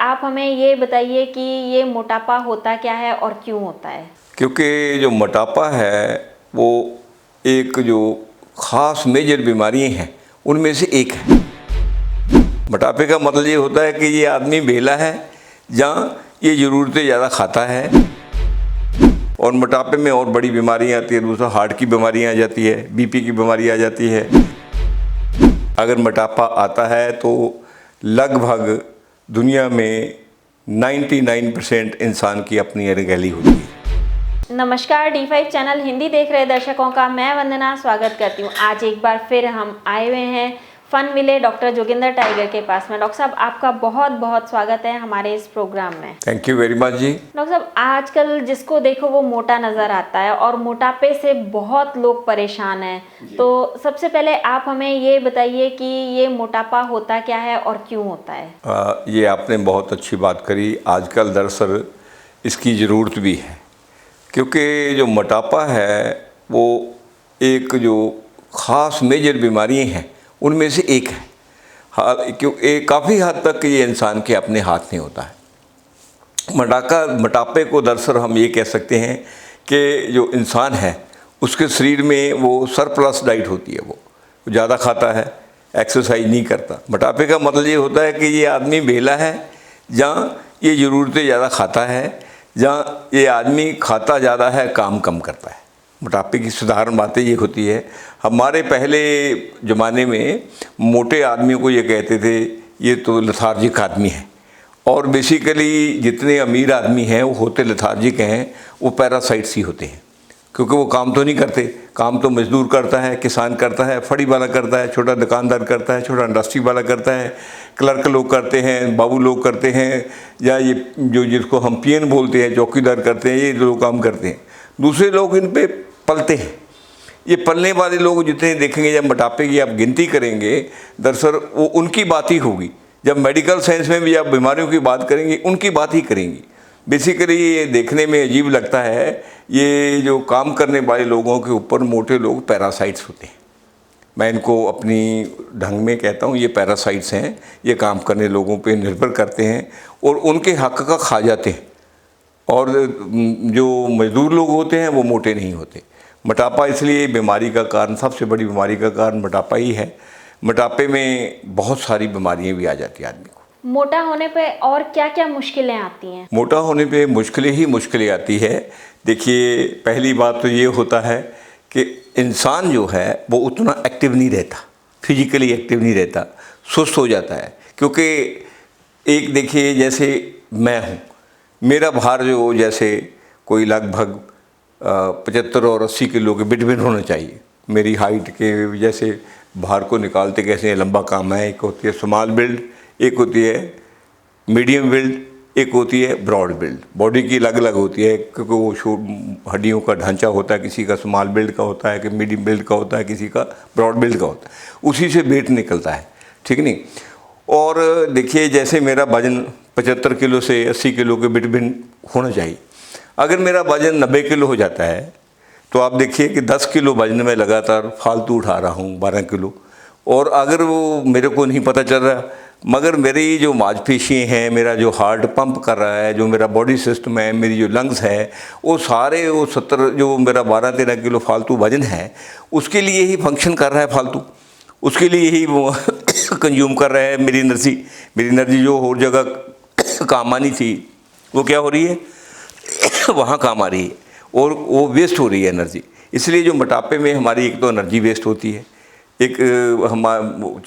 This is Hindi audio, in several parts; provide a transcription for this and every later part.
आप हमें ये बताइए कि ये मोटापा होता क्या है और क्यों होता है? क्योंकि जो मोटापा है वो एक जो ख़ास मेजर बीमारी हैं उनमें से एक है। मोटापे का मतलब ये होता है कि ये आदमी बेला है या ये ज़रूरतें ज़्यादा खाता है। और मोटापे में और बड़ी बीमारियाँ आती है, दूसरा हार्ट की बीमारियाँ आ जाती है, बीपी की बीमारी आ जाती है। अगर मोटापा आता है तो लगभग दुनिया में 99% इंसान की अपनी अनगहली होती है। नमस्कार, D5 चैनल हिंदी देख रहे दर्शकों का मैं वंदना स्वागत करती हूँ। आज एक बार फिर हम आए हुए हैं फन विले डॉक्टर जोगिंदर टाइगर के पास में। डॉक्टर साहब, आपका बहुत बहुत स्वागत है हमारे इस प्रोग्राम में। थैंक यू वेरी मच जी। डॉक्टर साहब, आजकल जिसको देखो वो मोटा नज़र आता है और मोटापे से बहुत लोग परेशान हैं। तो सबसे पहले आप हमें ये बताइए कि ये मोटापा होता क्या है और क्यों होता है? ये आपने बहुत अच्छी बात करी। आजकल दरअसल इसकी ज़रूरत भी है, क्योंकि जो मोटापा है वो एक जो ख़ास मेजर बीमारी हैं उनमें से एक है। क्योंकि काफ़ी हद तक ये इंसान के अपने हाथ में होता है। मोटापे को दरअसल हम ये कह सकते हैं कि जो इंसान है उसके शरीर में वो सरप्लस डाइट होती है, वो ज़्यादा खाता है, एक्सरसाइज नहीं करता। मोटापे का मतलब ये होता है कि ये आदमी बेला है या ये ज़रूरतें ज़्यादा खाता है या ये आदमी खाता ज़्यादा है, काम कम करता है। मोटापे की साधारण बातें ये होती है। हमारे पहले ज़माने में मोटे आदमी को ये कहते थे ये तो लेथार्जिक आदमी है, और बेसिकली जितने अमीर आदमी हैं वो होते लेथार्जिक हैं, वो पैरासाइट्स ही होते हैं, क्योंकि वो काम तो नहीं करते। काम तो मजदूर करता है, किसान करता है, फड़ी वाला करता है, छोटा दुकानदार करता है, छोटा इंडस्ट्री वाला करता है, क्लर्क लोग करते हैं, बाबू लोग करते हैं, या ये जो जिसको हम पीएन बोलते हैं, चौकीदार करते हैं, ये लोग काम करते हैं। दूसरे लोग इन पे पलते हैं। ये पलने वाले लोग जितने देखेंगे, जब मोटापे की आप गिनती करेंगे, दरअसल वो उनकी बात ही होगी। जब मेडिकल साइंस में भी आप बीमारियों की बात करेंगे, उनकी बात ही करेंगी। बेसिकली ये देखने में अजीब लगता है, ये जो काम करने वाले लोगों के ऊपर मोटे लोग पैरासाइट्स होते हैं। मैं इनको अपनी ढंग में कहता हूँ, ये पैरासाइट्स हैं, ये काम करने लोगों पे निर्भर करते हैं और उनके हक का खा जाते हैं। और जो मजदूर लोग होते हैं वो मोटे नहीं होते। मोटापा इसलिए बीमारी का कारण, सबसे बड़ी बीमारी का कारण मोटापा ही है। मोटापे में बहुत सारी बीमारियाँ भी आ जाती हैं आदमी को। मोटा होने पे और क्या क्या मुश्किलें आती हैं? मोटा होने पे मुश्किलें ही मुश्किलें आती है। देखिए, पहली बात तो ये होता है कि इंसान जो है वो उतना एक्टिव नहीं रहता, फिजिकली एक्टिव नहीं रहता, सुस्त हो जाता है। क्योंकि एक देखिए, जैसे मैं हूँ, मेरा भार जो जैसे कोई लगभग 75 और 80 किलो के बिटवीन होना चाहिए। मेरी हाइट के वजह से भार को निकालते कैसे लंबा काम है। एक होती है स्मॉल बिल्ड, एक होती है मीडियम बिल्ड, एक होती है ब्रॉड बिल्ड। बॉडी की अलग अलग होती है, क्योंकि वो हड्डियों का ढांचा होता है, किसी का स्मॉल बिल्ड का होता है, कि मीडियम बिल्ड का होता है, किसी का ब्रॉड बिल्ड का होता है। उसी से वेट निकलता है, ठीक नहीं। और देखिए, जैसे मेरा वजन 75 किलो से 80 किलो के बिटवीन होना चाहिए। अगर मेरा वजन 90 किलो हो जाता है तो आप देखिए कि 10 किलो वजन में लगातार फालतू उठा रहा हूँ, 12 किलो। और अगर वो मेरे को नहीं पता चल रहा, मगर मेरी जो मांसपेशियाँ हैं, मेरा जो हार्ट पंप कर रहा है, जो मेरा बॉडी सिस्टम है, मेरी जो लंग्स है, वो सारे वो 70 जो मेरा 12-13 किलो फालतू वजन है, उसके लिए ही फंक्शन कर रहा है फालतू। उसके लिए ही वो कंज्यूम कर रहा है मेरी एनर्जी जो और जगह काम आनी थी, वो क्या हो रही है वहाँ काम आ रही है, और वो वेस्ट हो रही है एनर्जी। इसलिए जो मोटापे में हमारी एक तो एनर्जी वेस्ट होती है, एक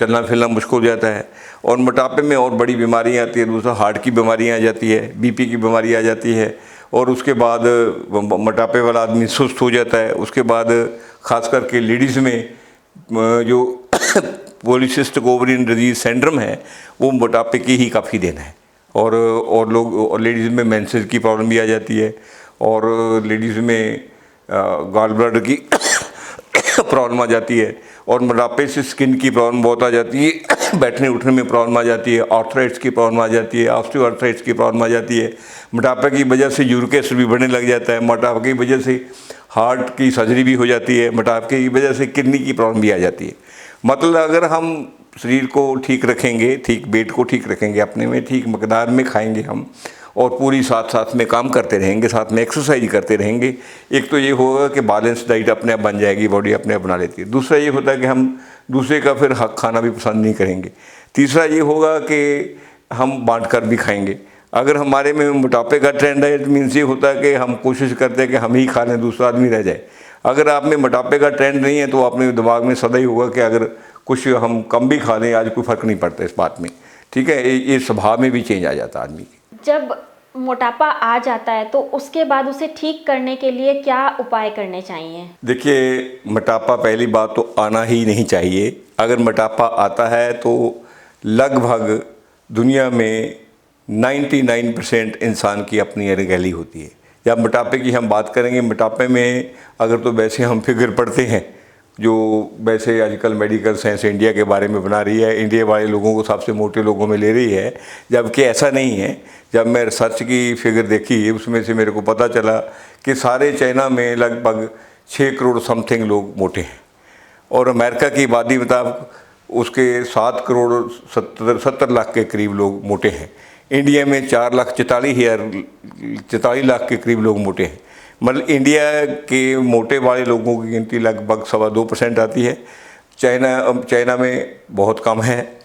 चलना फिरना मुश्किल हो जाता है, और मोटापे में और बड़ी बीमारियाँ आती है। दूसरा हार्ट की बीमारियाँ आ जाती है, बीपी की बीमारी आ जाती है, और उसके बाद मोटापे वाला आदमी सुस्त हो जाता है। उसके बाद ख़ास करके लेडीज़ में जो पॉलीसिस्टिक ओवरियन डिजीज सिंड्रोम है, वो मोटापे की ही काफ़ी देन है। और लेडीज़ में मेंसेस की प्रॉब्लम भी आ जाती है, और लेडीज़ में गॉल ब्लैडर की प्रॉब्लम आ जाती है, और मोटापे से स्किन की प्रॉब्लम बहुत आ जाती है, बैठने उठने में प्रॉब्लम आ जाती है, आर्थराइटिस की प्रॉब्लम आ जाती है, ऑस्टियोआर्थराइटिस की प्रॉब्लम आ जाती है। मोटापे की वजह से यूरिक एसिड भी बढ़ने लग जाता है। मोटापे की वजह से हार्ट की सर्जरी भी हो जाती है। मोटापे की वजह से किडनी की प्रॉब्लम भी आ जाती है। मतलब अगर हम शरीर को ठीक रखेंगे, ठीक वेट को ठीक रखेंगे, अपने में ठीक मकदार में खाएंगे हम, और पूरी साथ साथ में काम करते रहेंगे, साथ में एक्सरसाइज करते रहेंगे, एक तो ये होगा कि बैलेंस डाइट अपने आप बन जाएगी, बॉडी अपने आप बना लेती है। दूसरा ये होता है कि हम दूसरे का फिर हक खाना भी पसंद नहीं करेंगे। तीसरा ये होगा कि हम बांट कर भी खाएंगे। अगर हमारे में मोटापे का ट्रेंड है, तो मीन्स ये होता है कि हम कोशिश करते हैं कि हम ही खा लें, दूसरा आदमी रह जाए। अगर आप में मोटापे का ट्रेंड नहीं है तो अपने दिमाग में सदा ही होगा कि अगर कुछ हम कम भी खा लें आज कोई फ़र्क नहीं पड़ता इस बात में, ठीक है। ये स्वभाव में भी चेंज आ जाता है आदमी की। जब मोटापा आ जाता है तो उसके बाद उसे ठीक करने के लिए क्या उपाय करने चाहिए? देखिए, मोटापा पहली बात तो आना ही नहीं चाहिए। अगर मोटापा आता है तो लगभग दुनिया में 99% इंसान की अपनी अनगहली होती है। जब मोटापे की हम बात करेंगे, मोटापे में अगर तो वैसे हम फिगर पढ़ते हैं जो वैसे आजकल मेडिकल साइंस इंडिया के बारे में बना रही है, इंडिया वाले लोगों को सबसे मोटे लोगों में ले रही है, जबकि ऐसा नहीं है। जब मैं रिसर्च की फिगर देखी उसमें से मेरे को पता चला कि सारे चाइना में लगभग 6 करोड़ समथिंग लोग मोटे हैं, और अमेरिका की आबादी मुताबिक उसके 7 करोड़ 70 लाख के करीब लोग मोटे हैं। इंडिया में 4,44,000 लाख के करीब लोग मोटे हैं। मतलब इंडिया के मोटे वाले लोगों की गिनती लगभग 2.25% आती है। चाइना में बहुत कम है,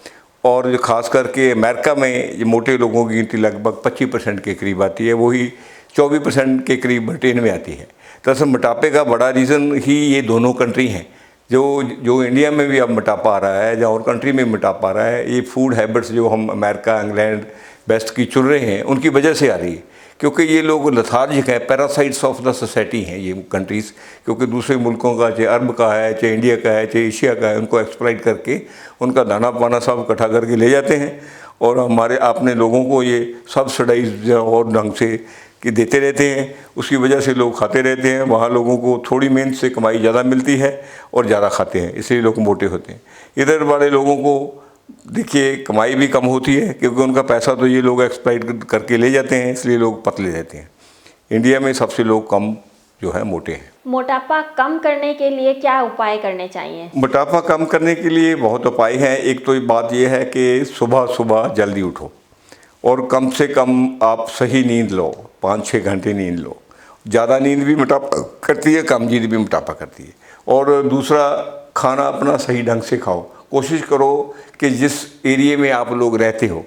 और जो ख़ास करके अमेरिका में ये मोटे लोगों की गिनती लगभग 25% के करीब आती है, वही 24% के करीब ब्रिटेन में आती है। दरअसल मोटापे का बड़ा रीज़न ही ये दोनों कंट्री हैं। जो इंडिया में भी अब मोटापा आ रहा है, जहाँ और कंट्री में मोटापा आ रहा है, ये फूड हैबिट्स जो हम अमेरिका, इंग्लैंड, वेस्ट की चुन रहे हैं उनकी वजह से आ रही है। क्योंकि ये लोग लथार्जिक हैं, पैरासाइट्स ऑफ द सोसाइटी हैं ये कंट्रीज़, क्योंकि दूसरे मुल्कों का, चाहे अरब का है, चाहे इंडिया का है, चाहे एशिया का है, उनको एक्सप्लॉइट करके उनका दाना पाना सब इकट्ठा करके ले जाते हैं, और हमारे अपने लोगों को ये सब्सिडाइज और ढंग से कि देते रहते हैं। उसकी वजह से लोग खाते रहते हैं। वहाँ लोगों को थोड़ी मेहनत से कमाई ज़्यादा मिलती है और ज़्यादा खाते हैं, इसलिए लोग मोटे होते हैं। इधर वाले लोगों को देखिए कमाई भी कम होती है, क्योंकि उनका पैसा तो ये लोग एक्सप्लॉइट करके ले जाते हैं, इसलिए लोग पतले रहते हैं। इंडिया में सबसे लोग कम जो है मोटे हैं। मोटापा कम करने के लिए क्या उपाय करने चाहिए? मोटापा कम करने के लिए बहुत उपाय हैं। एक तो बात यह है कि सुबह सुबह जल्दी उठो, और कम से कम आप सही नींद लो, 5-6 घंटे नींद लो। ज़्यादा नींद भी मोटापा करती है, कम नींद भी मोटापा करती है। और दूसरा, खाना अपना सही ढंग से खाओ। कोशिश करो कि जिस एरिया में आप लोग रहते हो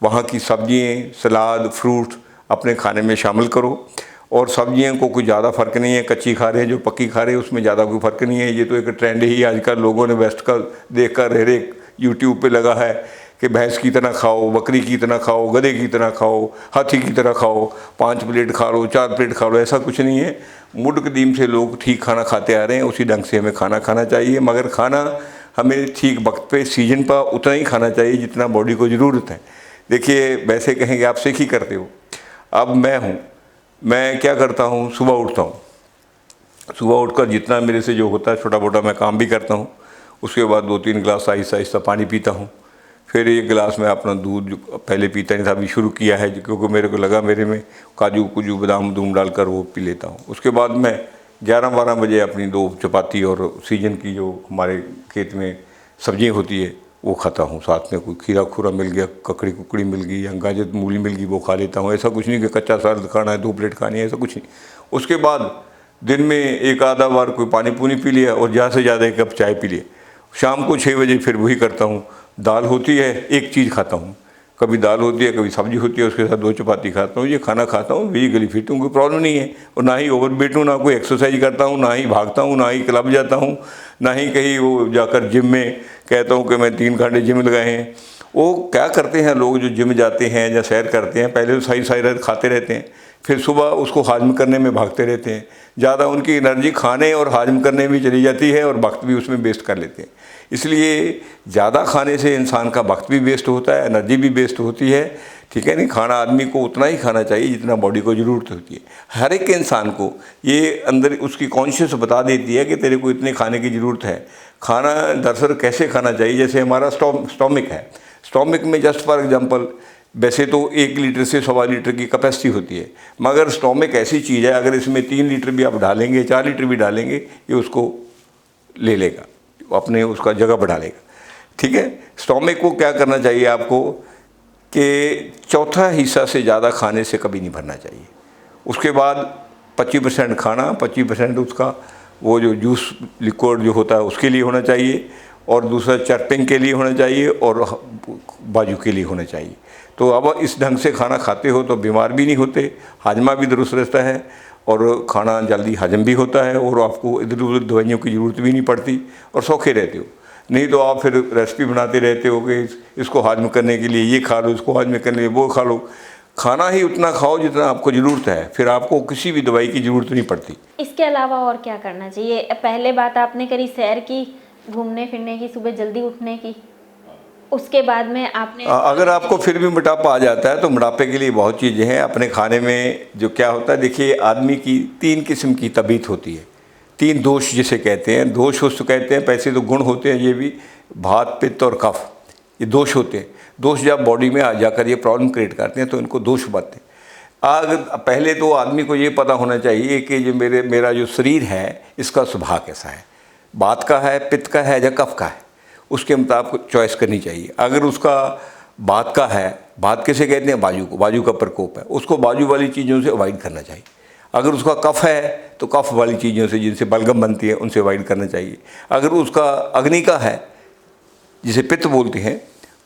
वहाँ की सब्जियाँ, सलाद, फ्रूट अपने खाने में शामिल करो। और सब्जियों को कोई ज़्यादा फ़र्क नहीं है, कच्ची खा रहे हैं जो पक्की खा रहे हैं उसमें ज़्यादा कोई फ़र्क नहीं है। ये तो एक ट्रेंड ही आजकल लोगों ने वेस्ट का देख कर हर एक यूट्यूब पे लगा है कि भैंस की तरह खाओ, बकरी की तरह खाओ, गधे की तरह खाओ, हाथी की तरह खाओ, 5 प्लेट खा लो, 4 प्लेट खा लो। ऐसा कुछ नहीं है। मुल्क कदीम से लोग ठीक खाना खाते आ रहे हैं, उसी ढंग से हमें खाना खाना चाहिए, मगर खाना हमें ठीक वक्त पे, सीजन पर उतना ही खाना चाहिए जितना बॉडी को ज़रूरत है। देखिए, वैसे कहेंगे आप सिख ही करते हो, अब मैं क्या करता हूँ, सुबह उठता हूँ, सुबह उठकर जितना मेरे से जो होता है छोटा मोटा मैं काम भी करता हूँ। उसके बाद 2-3 गिलास आहिस्ता आहिस्ता पानी पीता हूँ। फिर 1 गिलास में अपना दूध, जो पहले पीता नहीं था अभी शुरू किया है, क्योंकि मेरे को लगा मेरे में काजू कुजू बादाम दूम डालकर वो पी लेता हूँ। उसके बाद मैं 11-12 बजे अपनी 2 चपाती और सीजन की जो हमारे खेत में सब्जियाँ होती है वो खाता हूँ। साथ में कोई खीरा खूरा मिल गया, ककड़ी कुकड़ी मिल गई या गाजर मूली मिल गई, वो खा लेता हूँ। ऐसा कुछ नहीं कि कच्चा सलाद खाना है, 2 प्लेट खानी है, ऐसा कुछ नहीं। उसके बाद दिन में 1 आधा बार कोई पानी पूनी पी लिया, और ज़्यादा से ज़्यादा 1 कप चाय पी लिया। शाम को 6 बजे फिर वही करता हूँ। दाल होती है, एक चीज़ खाता हूँ, कभी दाल होती है, कभी सब्जी होती है, उसके साथ 2 चपाती खाता हूँ। ये खाना खाता हूँ, फिजिकली फिट हूँ, कोई प्रॉब्लम नहीं है। और ना ही ओवरवेट हूँ, ना कोई एक्सरसाइज करता हूँ, ना ही भागता हूँ, ना ही क्लब जाता हूँ, ना ही कहीं वो जाकर जिम में कहता हूँ कि मैं 3 घंटे जिम लगाए हैं। वो क्या करते हैं लोग जो जिम जाते हैं या सैर करते हैं, पहले तो सही सही खाते रहते हैं, फिर सुबह उसको हाजम करने में भागते रहते हैं। ज़्यादा उनकी एनर्जी खाने और हाजम करने में चली जाती है, और वक्त भी उसमें वेस्ट कर लेते हैं। इसलिए ज़्यादा खाने से इंसान का वक्त भी वेस्ट होता है, एनर्जी भी वेस्ट होती है, ठीक है नहीं। खाना आदमी को उतना ही खाना चाहिए जितना बॉडी को ज़रूरत होती है। हर एक इंसान को ये अंदर उसकी कॉन्शियस बता देती है कि तेरे को इतने खाने की ज़रूरत है। खाना दरअसल कैसे खाना चाहिए, जैसे हमारा स्टोमिक है, स्टोमिक में जस्ट फॉर एग्जांपल वैसे तो 1 लीटर से 1.25 लीटर की कैपेसिटी होती है, मगर स्टोमिक ऐसी चीज़ है अगर इसमें 3 लीटर भी आप डालेंगे, 4 लीटर भी डालेंगे, ये उसको ले लेगा, अपने उसका जगह बढ़ा लेगा। ठीक है। स्टोमिक को क्या करना चाहिए आपको कि चौथा हिस्सा से ज़्यादा खाने से कभी नहीं भरना चाहिए। उसके बाद 25% खाना, 25% उसका वो जो जूस लिक्विड जो होता है उसके लिए होना चाहिए, और दूसरा चर्पिंग के लिए होना चाहिए, और बाजू के लिए होना चाहिए। तो अब इस ढंग से खाना खाते हो तो बीमार भी नहीं होते, हाजमा भी दुरुस्त रहता है, और खाना जल्दी हजम भी होता है, और आपको इधर उधर दवाइयों की ज़रूरत भी नहीं पड़ती, और सौखे रहते हो। नहीं तो आप फिर रेसिपी बनाते रहते हो कि इसको हाजम करने के लिए ये खा लो, इसको हाजम करने के लिए वो खा लो। खाना ही उतना खाओ जितना आपको ज़रूरत है, फिर आपको किसी भी दवाई की ज़रूरत नहीं पड़ती। इसके अलावा और क्या करना चाहिए? पहले बात आपने करी सैर की, घूमने फिरने की, सुबह जल्दी उठने की। उसके बाद में आपने अगर आपको फिर भी मोटापा आ जाता है तो मोटापे के लिए बहुत चीज़ें हैं। अपने खाने में जो क्या होता है, देखिए आदमी की 3 किस्म की तबीयत होती है, 3 दोष जिसे कहते हैं। दोष उसको कहते हैं, पैसे तो गुण होते हैं, ये भी वात पित्त और कफ, ये दोष होते हैं। दोष जब बॉडी में आ जाकर ये प्रॉब्लम क्रिएट करते हैं तो इनको दोष बनते हैं। अगर पहले तो आदमी को ये पता होना चाहिए कि जो मेरा जो शरीर है इसका स्वभाव कैसा है, वात का है, पित्त का है या कफ का है, उसके मुताबिक चॉइस करनी चाहिए। अगर उसका वात का है, वात किसे कहते हैं, बाजू को, बाजू का प्रकोप है, उसको बाजू वाली चीज़ों से अवॉइड करना चाहिए। अगर उसका कफ है तो कफ वाली चीज़ों से, जिनसे बलगम बनती है, उनसे अवॉइड करना चाहिए। अगर उसका अग्नि का है, जिसे पित्त बोलते हैं,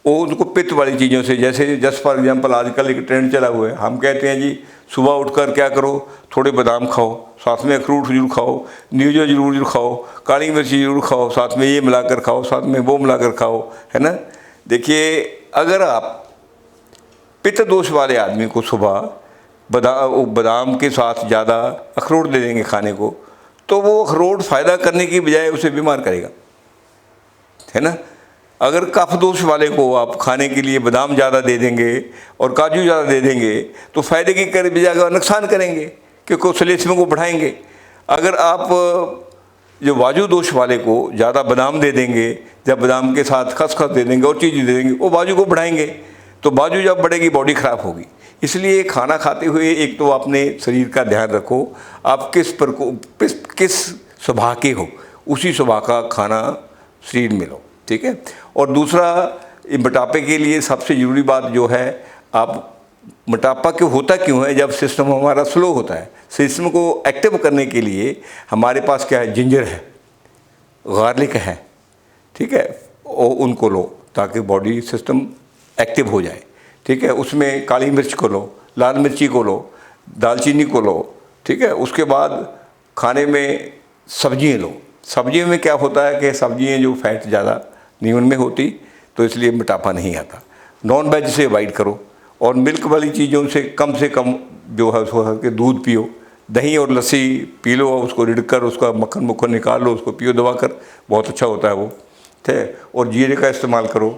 वो उनको पित्त वाली चीज़ों से, जैसे जस्ट फॉर एग्जांपल आजकल एक ट्रेंड चला हुआ है, हम कहते हैं जी सुबह उठकर क्या करो, थोड़े बादाम खाओ, साथ में अखरोट जरूर खाओ, न्यूजा जरूर खाओ, काली मिर्ची जरूर खाओ, साथ में ये मिलाकर खाओ, साथ में वो मिलाकर खाओ, है ना। देखिए अगर आप पित्त दोष वाले आदमी को सुबह बादाम के साथ ज़्यादा अखरोट दे देंगे खाने को, तो वो अखरोट फ़ायदा करने की बजाय उसे बीमार करेगा, है ना। अगर कफ दोष वाले को आप खाने के लिए बादाम ज़्यादा दे देंगे और काजू ज़्यादा दे देंगे तो फ़ायदे की बजाय नुकसान करेंगे, क्योंकि सलेस्म को बढ़ाएंगे। अगर आप जो वाजू दोष वाले को ज़्यादा बादाम दे देंगे, जब बादाम के साथ खसखस दे देंगे और चीज़ें दे देंगे, वो बाजू को बढ़ाएंगे, तो बाजू जब बढ़ेगी बॉडी ख़राब होगी। इसलिए खाना खाते हुए एक तो अपने शरीर का ध्यान रखो, आप किस स्वभाव के हो, उसी स्वभाव का खाना शरीर में लो, ठीक है। और दूसरा, मोटापे के लिए सबसे ज़रूरी बात जो है, आप मोटापा क्यों होता क्यों है, जब सिस्टम हमारा स्लो होता है। सिस्टम को एक्टिव करने के लिए हमारे पास क्या है, जिंजर है, गार्लिक है, ठीक है, और उनको लो ताकि बॉडी सिस्टम एक्टिव हो जाए, ठीक है। उसमें काली मिर्च को लो, लाल मिर्ची को लो, दालचीनी को लो, ठीक है। उसके बाद खाने में सब्जियाँ लो। सब्जियों में क्या होता है कि सब्जियाँ जो फैट ज़्यादा नहीं उनमें होती, तो इसलिए मोटापा नहीं आता। नॉन वेज से अवॉइड करो, और मिल्क वाली चीज़ों से कम जो है उसको कि दूध पियो, दही और लस्सी पी लो, उसको रिड़ कर उसका मक्खन मुक्खन निकाल लो, उसको पियो दबा कर, बहुत अच्छा होता है वो, ठीक है। और जीरे का इस्तेमाल करो,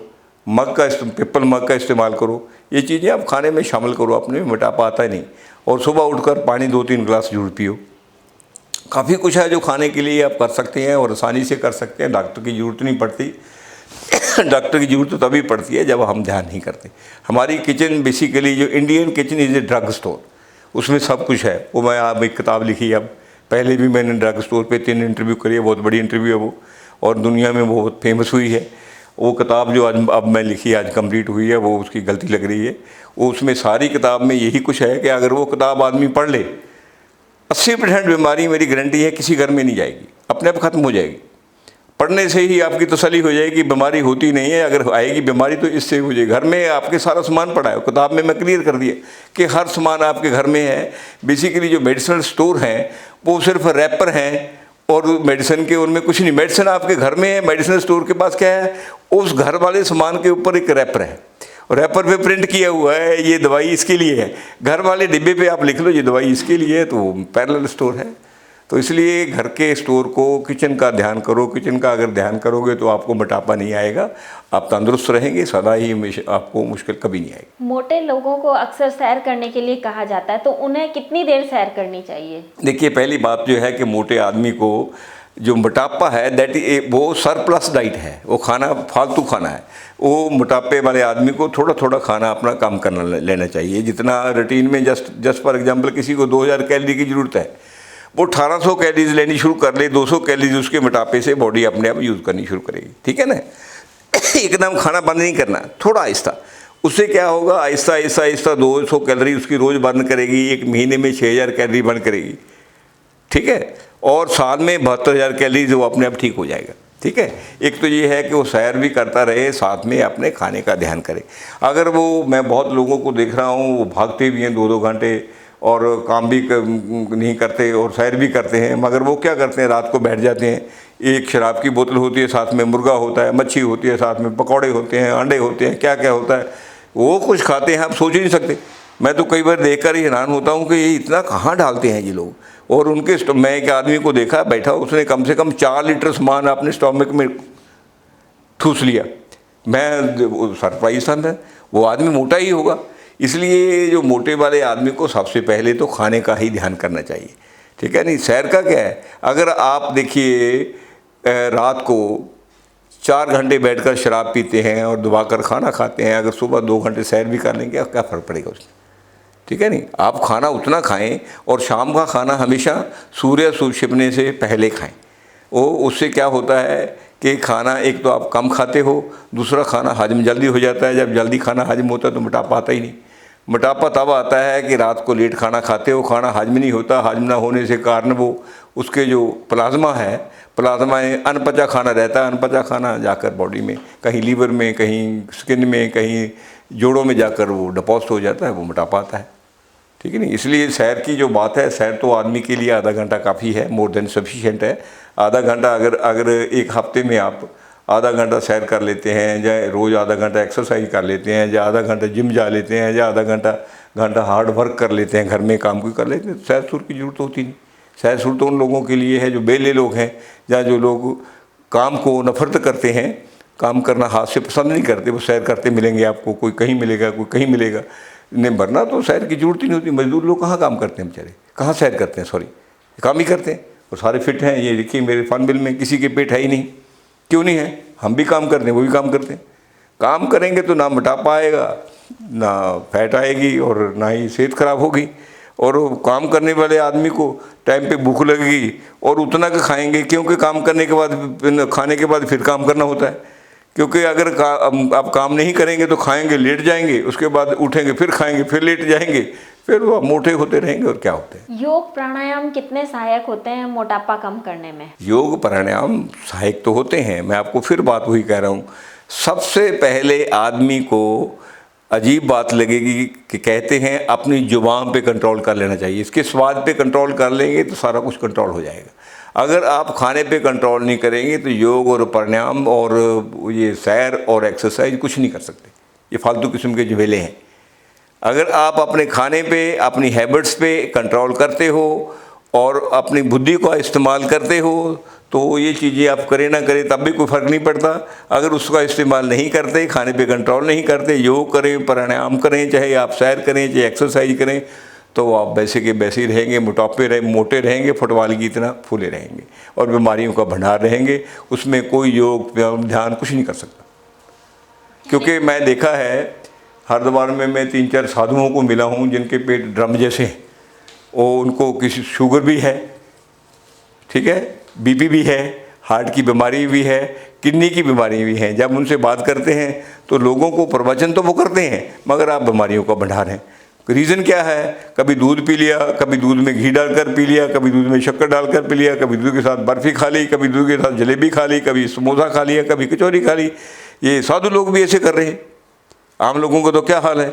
पिपल मग का इस्तेमाल करो, ये चीज़ें आप खाने में शामिल करो, अपने में मोटापा आता ही नहीं। और सुबह उठकर पानी 2-3 गिलास जरूर पियो। काफ़ी कुछ है जो खाने के लिए आप कर सकते हैं और आसानी से कर सकते हैं, डॉक्टर की ज़रूरत नहीं पड़ती। डॉक्टर की ज़रूरत तभी पड़ती है जब हम ध्यान नहीं करते। हमारी किचन बेसिकली, जो Indian kitchen is a drug store, उसमें सब कुछ है। वो मैं आप एक किताब लिखी, अब पहले भी मैंने ड्रग स्टोर पे 3 इंटरव्यू करी है, बहुत बड़ी इंटरव्यू है वो, और दुनिया में वो बहुत फेमस हुई है। वो किताब जो आज अब मैं लिखी, आज कंप्लीट हुई है, वो उसकी गलती लग रही है। वो उसमें सारी किताब में यही कुछ है कि अगर वो किताब आदमी पढ़ ले, 80% बीमारी मेरी गारंटी है किसी घर में नहीं जाएगी, अपने आप ख़त्म हो जाएगी। पढ़ने से ही आपकी तसल्ली हो जाएगी, बीमारी होती नहीं है, अगर आएगी बीमारी तो इससे हो जाएगी। घर में आपके सारा सामान पड़ा है, किताब में मैं क्लियर कर दिया कि हर सामान आपके घर में है। बेसिकली जो मेडिसिनल स्टोर हैं वो सिर्फ रैपर हैं, और मेडिसिन के उनमें कुछ नहीं। मेडिसिन आपके घर में है, मेडिसिनल स्टोर के पास क्या है, उस घर वाले सामान के ऊपर एक रैपर है, और रैपर पे प्रिंट किया हुआ है ये दवाई इसके लिए है। घर वाले डिब्बे पे आप लिख लो ये दवाई इसके लिए है, तो पैरेलल स्टोर है। तो इसलिए घर के स्टोर को, किचन का ध्यान करो। किचन का अगर ध्यान करोगे तो आपको मोटापा नहीं आएगा, आप तंदुरुस्त रहेंगे, सदा ही आपको मुश्किल कभी नहीं आएगी। मोटे लोगों को अक्सर सैर करने के लिए कहा जाता है, तो उन्हें कितनी देर सैर करनी चाहिए? देखिए पहली बात जो है कि मोटे आदमी को जो मोटापा है वो सरप्लस डाइट है, वो खाना फालतू खाना है। वो मोटापे वाले आदमी को थोड़ा थोड़ा खाना अपना कम करना लेना चाहिए। जितना रूटीन में जस्ट फॉर एग्जांपल किसी को 2000 कैलोरी की ज़रूरत है, वो 1800 कैलोरीज लेनी शुरू कर ले, 200 कैलोरीज उसके मोटापे से बॉडी अपने आप यूज़ करनी शुरू करेगी, ठीक है ना। एकदम खाना बंद नहीं करना, थोड़ा आहिस्ता। उससे क्या होगा, आहिस्ता आहिस्ता आहिस्ता 200 कैलोरी उसकी रोज़ बर्न करेगी, एक महीने में 6000 कैलोरी बर्न करेगी, ठीक है। और साल में 72,000 कैलोरी वो अपने आप ठीक हो जाएगा, ठीक है। एक तो ये है कि वो सैर भी करता रहे, साथ में अपने खाने का ध्यान करे। अगर वो, मैं बहुत लोगों को देख रहा हूँ, वो भागते भी हैं 2-2 घंटे और काम भी नहीं करते और सैर भी करते हैं, मगर वो क्या करते हैं, रात को बैठ जाते हैं, एक शराब की बोतल होती है, साथ में मुर्गा होता है, मच्छी होती है, साथ में पकौड़े होते हैं, अंडे होते हैं, क्या क्या होता है, वो कुछ खाते हैं, आप सोच ही नहीं सकते। मैं तो कई बार देखकर ही हैरान होता हूँ कि ये इतना कहाँ डालते हैं ये लोग। और उनके, मैं एक आदमी को देखा बैठा, उसने कम से कम 4 लीटर सामान अपने स्टोमक में ठूस लिया। मैं सरप्राइज था, मैं, वो आदमी मोटा ही होगा। इसलिए जो मोटे वाले आदमी को सबसे पहले तो खाने का ही ध्यान करना चाहिए, ठीक है। नहीं, सैर का क्या है, अगर आप देखिए रात को 4 घंटे बैठकर शराब पीते हैं और दबाकर खाना खाते हैं, अगर सुबह 2 घंटे सैर भी कर लेंगे, क्या फ़र्क पड़ेगा उसमें, ठीक है। नहीं, आप खाना उतना खाएं और शाम का खाना हमेशा सूर्य छिपने से पहले खाएं। वो उससे क्या होता है कि खाना, एक तो आप कम खाते हो, दूसरा खाना हजम जल्दी हो जाता है। जब जल्दी खाना हजम होता है तो मोटापा आता ही नहीं। मोटापा तब आता है कि रात को लेट खाना खाते हो, खाना हजम नहीं होता। हजम ना होने से कारण वो उसके जो प्लाज्मा है, प्लाज्मा में अनपचा खाना रहता है, अनपचा खाना जाकर बॉडी में कहीं लीवर में, कहीं स्किन में, कहीं जोड़ों में जाकर वो डिपॉजिट हो जाता है, वो मोटापा आता है, ठीक है। नहीं, इसलिए सैर की जो बात है, सैर तो आदमी के लिए आधा घंटा काफ़ी है, मोर देन सफिशिएंट है। आधा घंटा अगर एक हफ्ते में आप आधा घंटा सैर कर लेते हैं, या रोज़ आधा घंटा एक्सरसाइज कर लेते हैं, या आधा घंटा जिम जा लेते हैं, या आधा घंटा हार्ड वर्क कर लेते हैं, घर में काम कोई कर लेते हैं, तो सैर सूर की ज़रूरत होती नहीं। सैर सूर तो उन लोगों के लिए है जो बेले लोग हैं, या जो लोग काम को नफरत करते हैं, काम करना हाथ से पसंद नहीं करते, वो सैर करते मिलेंगे आपको, कोई कहीं मिलेगा, कोई कहीं मिलेगा। नहीं, वरना तो सैर की ज़रूरत ही नहीं होती। मजदूर लोग कहाँ काम करते हैं बेचारे, कहाँ सैर करते हैं, सॉरी, काम ही करते हैं और सारे फिट हैं। ये देखिए मेरे फन मिल में किसी के पेट है ही नहीं, क्यों नहीं है, हम भी काम करते हैं, वो भी काम करते हैं। काम करेंगे तो ना मोटापा आएगा, ना फैट आएगी, और ना ही सेहत खराब होगी। और वो काम करने वाले आदमी को टाइम पे भूख लगेगी और उतना का खाएंगे, क्योंकि काम करने के बाद, खाने के बाद फिर काम करना होता है। क्योंकि अगर आप काम नहीं करेंगे तो खाएंगे, लेट जाएंगे, उसके बाद उठेंगे, फिर खाएंगे, फिर लेट जाएंगे, फिर वो मोटे होते रहेंगे, और क्या होते हैं। योग प्राणायाम कितने सहायक होते हैं मोटापा कम करने में? योग प्राणायाम सहायक तो होते हैं, मैं आपको फिर बात वही कह रहा हूँ। सबसे पहले आदमी को अजीब बात लगेगी कि कहते हैं अपनी जुबान पे कंट्रोल कर लेना चाहिए। इसके स्वाद पे कंट्रोल कर लेंगे तो सारा कुछ कंट्रोल हो जाएगा। अगर आप खाने पे कंट्रोल नहीं करेंगे तो योग और प्राणायाम और ये सैर और एक्सरसाइज कुछ नहीं कर सकते। ये फालतू किस्म के झमेले हैं। अगर आप अपने खाने पे, अपनी हैबिट्स पे कंट्रोल करते हो और अपनी बुद्धि का इस्तेमाल करते हो, तो ये चीज़ें आप करें ना करें तब भी कोई फ़र्क नहीं पड़ता। अगर उसका इस्तेमाल नहीं करते, खाने पे कंट्रोल नहीं करते, योग करें, प्राणायाम करें, चाहे आप सैर करें, चाहे एक्सरसाइज करें, तो आप वैसे के वैसे ही रहेंगे, मोटे रहेंगे, फुटबॉल की तरह फूले रहेंगे और बीमारियों का भंडार रहेंगे। उसमें कोई योग ध्यान कुछ नहीं कर सकता। क्योंकि मैं देखा है हरिद्वार में, मैं 3-4 साधुओं को मिला हूँ जिनके पेट ड्रम जैसे हैं। वो उनको किसी शुगर भी है, ठीक है, बीपी भी है, हार्ट की बीमारी भी है, किडनी की बीमारी भी है। जब उनसे बात करते हैं तो लोगों को प्रवचन तो वो करते हैं, मगर आप बीमारियों का भंडार हैं। रीज़न क्या है, कभी दूध पी लिया, कभी दूध में घी डालकर पी लिया, कभी दूध में शक्कर डालकर पी लिया, कभी दूध के साथ बर्फ़ी खा ली, कभी दूध के साथ जलेबी खा ली, कभी समोसा खा लिया, कभी कचौरी खा ली। ये साधु लोग भी ऐसे कर रहे हैं, आम लोगों का तो क्या हाल है।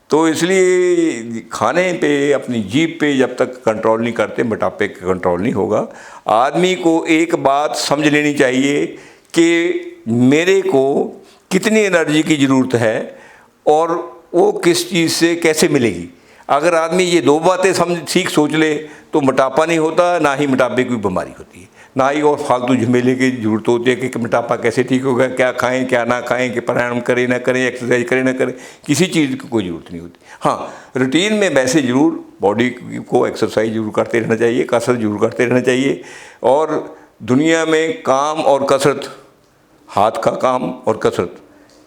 तो इसलिए खाने पे, अपनी जीभ पे जब तक कंट्रोल नहीं करते, मोटापे का कंट्रोल नहीं होगा। आदमी को एक बात समझ लेनी चाहिए कि मेरे को कितनी एनर्जी की ज़रूरत है और वो किस चीज़ से कैसे मिलेगी। अगर आदमी ये 2 बातें ठीक सोच ले तो मोटापा नहीं होता, ना ही मोटापे की बीमारी होती है, ना ही और फालतू झमेले की ज़रूरत होती है कि मोटापा कैसे ठीक होगा, क्या खाएं क्या ना खाएं, कि प्राणायाम करें ना करें, एक्सरसाइज करें ना करें, किसी चीज़ की कोई ज़रूरत नहीं होती। हाँ, रूटीन में वैसे ज़रूर बॉडी को एक्सरसाइज ज़रूर करते रहना चाहिए, कसरत ज़रूर करते रहना चाहिए। और दुनिया में काम और कसरत, हाथ का काम और कसरत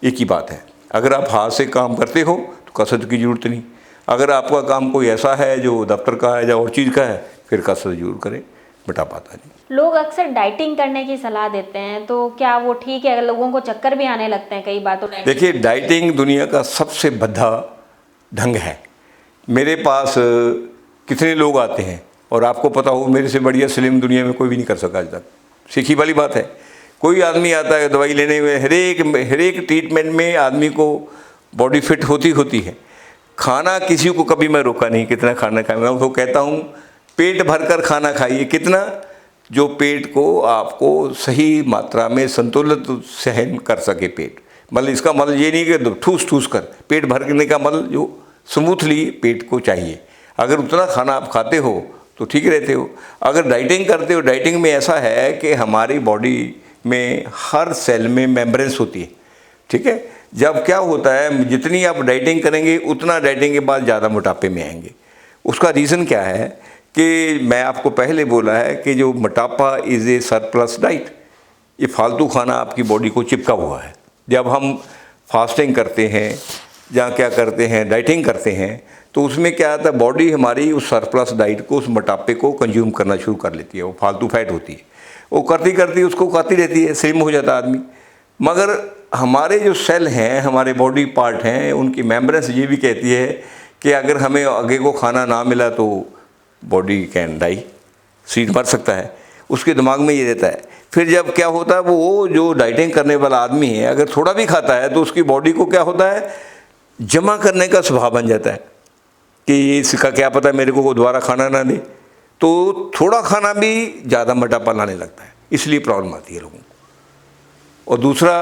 एक ही बात है। अगर आप हाथ से काम करते हो तो कसरत की ज़रूरत नहीं। अगर आपका काम कोई ऐसा है जो दफ्तर का है या और चीज़ का है, फिर कसरत जरूर करें। मोटापा आता नहीं। लोग अक्सर डाइटिंग करने की सलाह देते हैं, तो क्या वो ठीक है? अगर लोगों को चक्कर भी आने लगते हैं कई बार तो देखिए, डाइटिंग दुनिया का सबसे भद्दा ढंग है। मेरे पास कितने लोग आते हैं, और आपको पता हो मेरे से बढ़िया स्लिम दुनिया में कोई भी नहीं कर सका आज तक। सीखी वाली बात है। कोई आदमी आता है दवाई लेने में, हर एक ट्रीटमेंट में आदमी को बॉडी फिट होती है। खाना किसी को कभी मैं रोका नहीं कितना खाना खाए। मैं तो कहता हूँ पेट भरकर खाना खाइए। कितना? जो पेट को आपको सही मात्रा में संतुलित सहन कर सके पेट। मतलब इसका मतलब ये नहीं कि ठूस ठूस कर पेट भरने का मतलब जो स्मूथली पेट को चाहिए। अगर उतना खाना आप खाते हो तो ठीक रहते हो। अगर डाइटिंग करते हो, डाइटिंग में ऐसा है कि हमारी बॉडी में हर सेल में मेम्ब्रेन्स होती है, ठीक है। जब क्या होता है, जितनी आप डाइटिंग करेंगे उतना डाइटिंग के बाद ज़्यादा मोटापे में आएंगे। उसका रीज़न क्या है कि मैं आपको पहले बोला है कि जो मोटापा इज़ ए सरप्लस डाइट। ये फालतू खाना आपकी बॉडी को चिपका हुआ है। जब हम फास्टिंग करते हैं या क्या करते हैं, डाइटिंग करते हैं, तो उसमें क्या आता है, बॉडी हमारी उस सरप्लस डाइट को, उस मोटापे को कंज्यूम करना शुरू कर लेती है। वो फालतू फैट होती है, वो करती करती उसको खाती रहती है, स्लिम हो जाता आदमी। मगर हमारे जो सेल हैं, हमारे बॉडी पार्ट हैं, उनकी मेम्ब्रेन्स ये भी कहती है कि अगर हमें आगे को खाना ना मिला तो बॉडी कैन डाई, शरीर मर सकता है। उसके दिमाग में ये रहता है। फिर जब क्या होता है, वो जो डाइटिंग करने वाला आदमी है अगर थोड़ा भी खाता है तो उसकी बॉडी को क्या होता है, जमा करने का स्वभाव बन जाता है कि इसका क्या पता मेरे को दोबारा खाना ना दे। तो थोड़ा खाना भी ज़्यादा मोटापा लाने लगता है, इसलिए प्रॉब्लम आती है लोगों को। और दूसरा,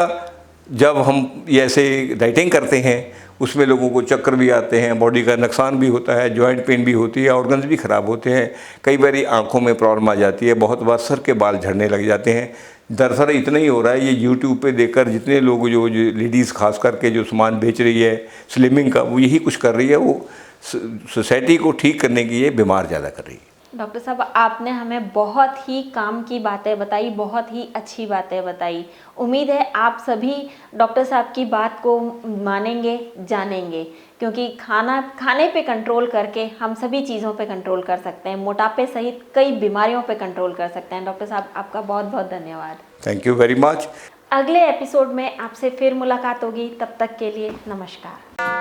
जब हम ये ऐसे डाइटिंग करते हैं उसमें लोगों को चक्कर भी आते हैं, बॉडी का नुकसान भी होता है, जॉइंट पेन भी होती है, ऑर्गन्स भी ख़राब होते हैं, कई बार आंखों में प्रॉब्लम आ जाती है, बहुत बार सर के बाल झड़ने लग जाते हैं। दरअसल इतना ही हो रहा है, ये यूट्यूब पे देखकर जितने लोग जो लेडीज़ खास करके जो सामान बेच रही है स्लिमिंग का, वो यही कुछ कर रही है। वो सोसाइटी को ठीक करने की ये बीमार ज़्यादा कर रही है। डॉक्टर साहब, आपने हमें बहुत ही काम की बातें बताई, बहुत ही अच्छी बातें बताई। उम्मीद है आप सभी डॉक्टर साहब की बात को मानेंगे, जानेंगे, क्योंकि खाने पे कंट्रोल करके हम सभी चीज़ों पे कंट्रोल कर सकते हैं, मोटापे सहित कई बीमारियों पे कंट्रोल कर सकते हैं। डॉक्टर साहब, आपका बहुत बहुत धन्यवाद। Thank you very much. अगले एपिसोड में आपसे फिर मुलाकात होगी, तब तक के लिए नमस्कार।